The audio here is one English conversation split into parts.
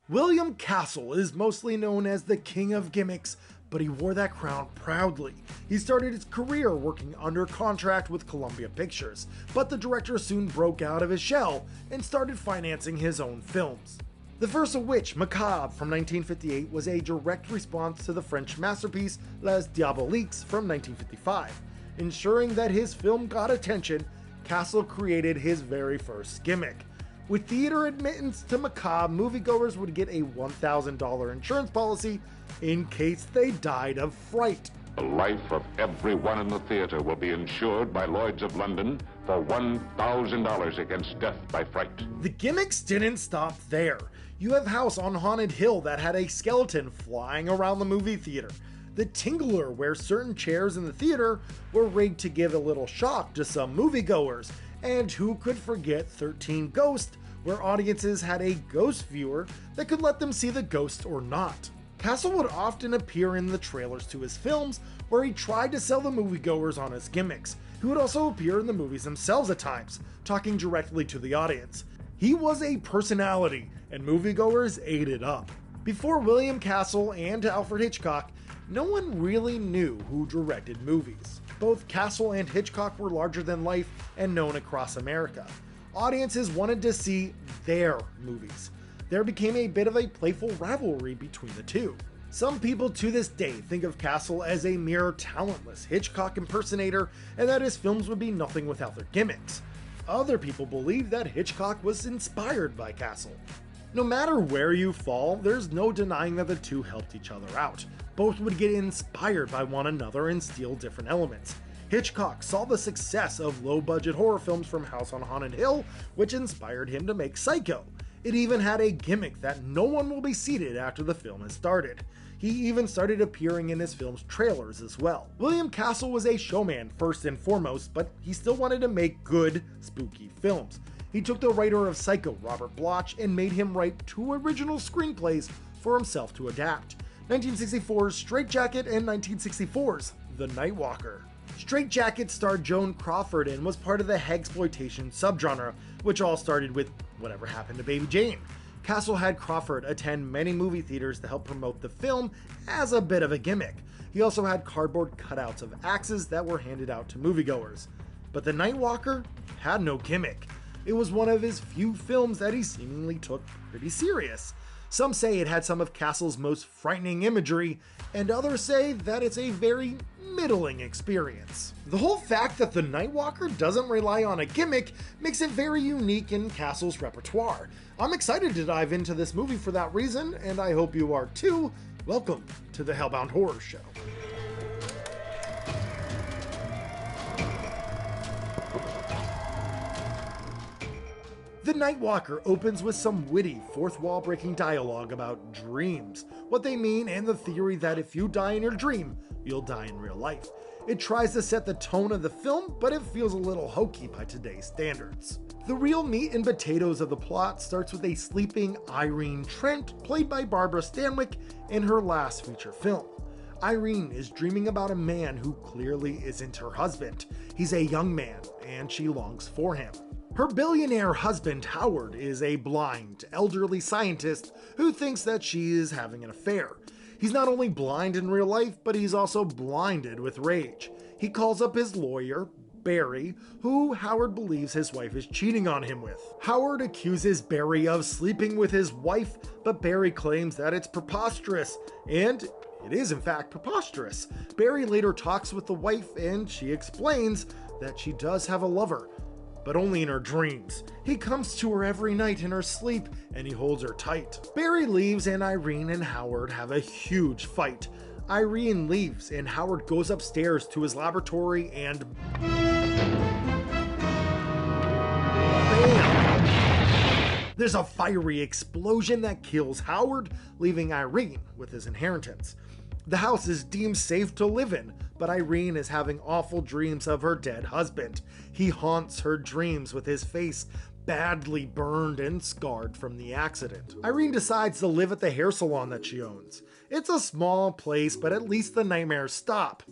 William Castle is mostly known as the King of Gimmicks, but he wore that crown proudly. He started his career working under contract with Columbia Pictures, but the director soon broke out of his shell and started financing his own films. The first of which, Macabre from 1958, was a direct response to the French masterpiece Les Diaboliques from 1955. Ensuring that his film got attention, Castle created his very first gimmick. With theater admittance to Macabre, moviegoers would get a $1,000 insurance policy in case they died of fright. The life of everyone in the theater will be insured by Lloyd's of London for $1,000 against death by fright. The gimmicks didn't stop there. You have House on Haunted Hill that had a skeleton flying around the movie theater. The Tingler, where certain chairs in the theater were rigged to give a little shock to some moviegoers. And who could forget 13 Ghosts, where audiences had a ghost viewer that could let them see the ghost or not. Castle would often appear in the trailers to his films, where he tried to sell the moviegoers on his gimmicks. He would also appear in the movies themselves at times, talking directly to the audience. He was a personality, and moviegoers ate it up. Before William Castle and Alfred Hitchcock, no one really knew who directed movies. Both Castle and Hitchcock were larger than life and known across America. Audiences wanted to see their movies. There became a bit of a playful rivalry between the two. Some people to this day think of Castle as a mere talentless Hitchcock impersonator and that his films would be nothing without their gimmicks. Other people believe that Hitchcock was inspired by Castle. No matter where you fall, there's no denying that the two helped each other out. Both would get inspired by one another and steal different elements. Hitchcock saw the success of low-budget horror films from House on Haunted Hill, which inspired him to make Psycho. It even had a gimmick that no one will be seated after the film has started. He even started appearing in his film's trailers as well. William Castle was a showman first and foremost, but he still wanted to make good, spooky films. He took the writer of Psycho, Robert Bloch, and made him write 2 original screenplays for himself to adapt: 1964's Straight Jacket and 1964's The Nightwalker. Straight Jacket starred Joan Crawford and was part of the hexploitation subgenre, which all started with Whatever Happened to Baby Jane. Castle had Crawford attend many movie theaters to help promote the film as a bit of a gimmick. He also had cardboard cutouts of axes that were handed out to moviegoers. But The Nightwalker had no gimmick. It was one of his few films that he seemingly took pretty serious. Some say it had some of Castle's most frightening imagery, and others say that it's a very middling experience. The whole fact that The Nightwalker doesn't rely on a gimmick makes it very unique in Castle's repertoire. I'm excited to dive into this movie for that reason, and I hope you are too. Welcome to the HellBound Horror Show. The Nightwalker opens with some witty, fourth-wall breaking dialogue about dreams, what they mean, and the theory that if you die in your dream, you'll die in real life. It tries to set the tone of the film, but it feels a little hokey by today's standards. The real meat and potatoes of the plot starts with a sleeping Irene Trent, played by Barbara Stanwyck, in her last feature film. Irene is dreaming about a man who clearly isn't her husband. He's a young man, and she longs for him. Her billionaire husband, Howard, is a blind, elderly scientist who thinks that she is having an affair. He's not only blind in real life, but he's also blinded with rage. He calls up his lawyer, Barry, who Howard believes his wife is cheating on him with. Howard accuses Barry of sleeping with his wife, but Barry claims that it's preposterous, and it is in fact preposterous. Barry later talks with the wife, and she explains that she does have a lover, but only in her dreams. He comes to her every night in her sleep, and he holds her tight. Barry leaves, and Irene and Howard have a huge fight. Irene leaves, and Howard goes upstairs to his laboratory, and bam! There's a fiery explosion that kills Howard, leaving Irene with his inheritance. The house is deemed safe to live in, but Irene is having awful dreams of her dead husband. He haunts her dreams with his face badly burned and scarred from the accident. Irene decides to live at the hair salon that she owns. It's a small place, but at least the nightmares stop.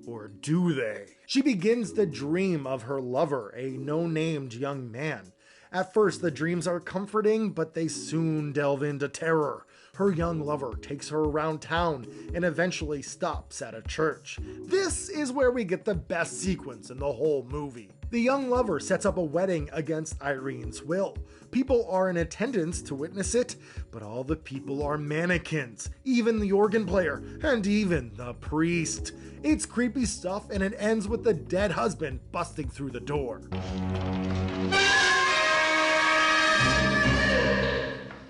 Or do they? She begins to dream of her lover, a no-named young man. At first, the dreams are comforting, but they soon delve into terror. Her young lover takes her around town and eventually stops at a church. This is where we get the best sequence in the whole movie. The young lover sets up a wedding against Irene's will. People are in attendance to witness it, but all the people are mannequins, even the organ player, and even the priest. It's creepy stuff, and it ends with the dead husband busting through the door.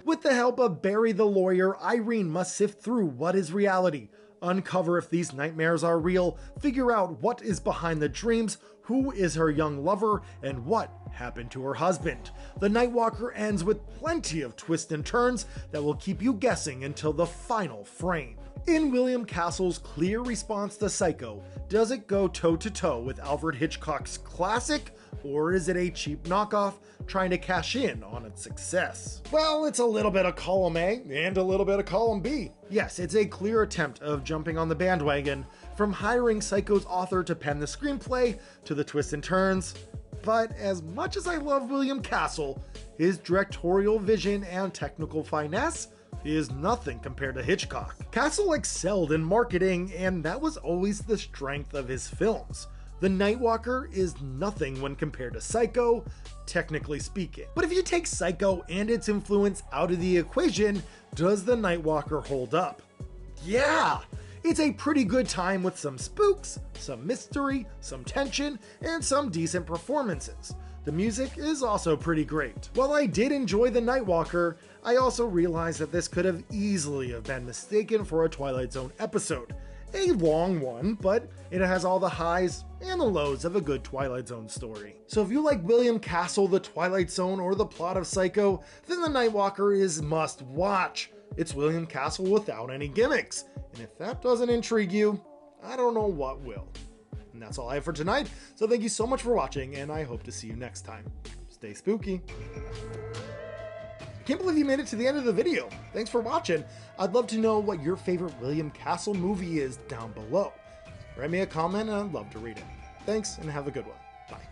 With the help of Barry the lawyer, Irene must sift through what is reality, uncover if these nightmares are real, figure out what is behind the dreams, who is her young lover, and what happened to her husband. The Nightwalker ends with plenty of twists and turns that will keep you guessing until the final frame. In William Castle's clear response to Psycho, does it go toe-to-toe with Alfred Hitchcock's classic, or is it a cheap knockoff trying to cash in on its success? Well, it's a little bit of column A and a little bit of column B. Yes, it's a clear attempt of jumping on the bandwagon, from hiring Psycho's author to pen the screenplay to the twists and turns. But as much as I love William Castle, his directorial vision and technical finesse is nothing compared to Hitchcock. Castle excelled in marketing, and that was always the strength of his films. The Nightwalker is nothing when compared to Psycho, technically speaking. But if you take Psycho and its influence out of the equation, does the Nightwalker hold up? Yeah! It's a pretty good time with some spooks, some mystery, some tension, and some decent performances. The music is also pretty great. While I did enjoy The Nightwalker, I also realized that this could have easily have been mistaken for a Twilight Zone episode. A long one, but it has all the highs and the lows of a good Twilight Zone story. So if you like William Castle, The Twilight Zone, or the plot of Psycho, then The Nightwalker is must watch. It's William Castle without any gimmicks, and if that doesn't intrigue you, I don't know what will. And that's all I have for tonight, so thank you so much for watching, and I hope to see you next time. Stay spooky. Can't believe you made it to the end of the video. Thanks for watching. I'd love to know what your favorite William Castle movie is down below. Write me a comment and I'd love to read it. Thanks, and have a good one. Bye.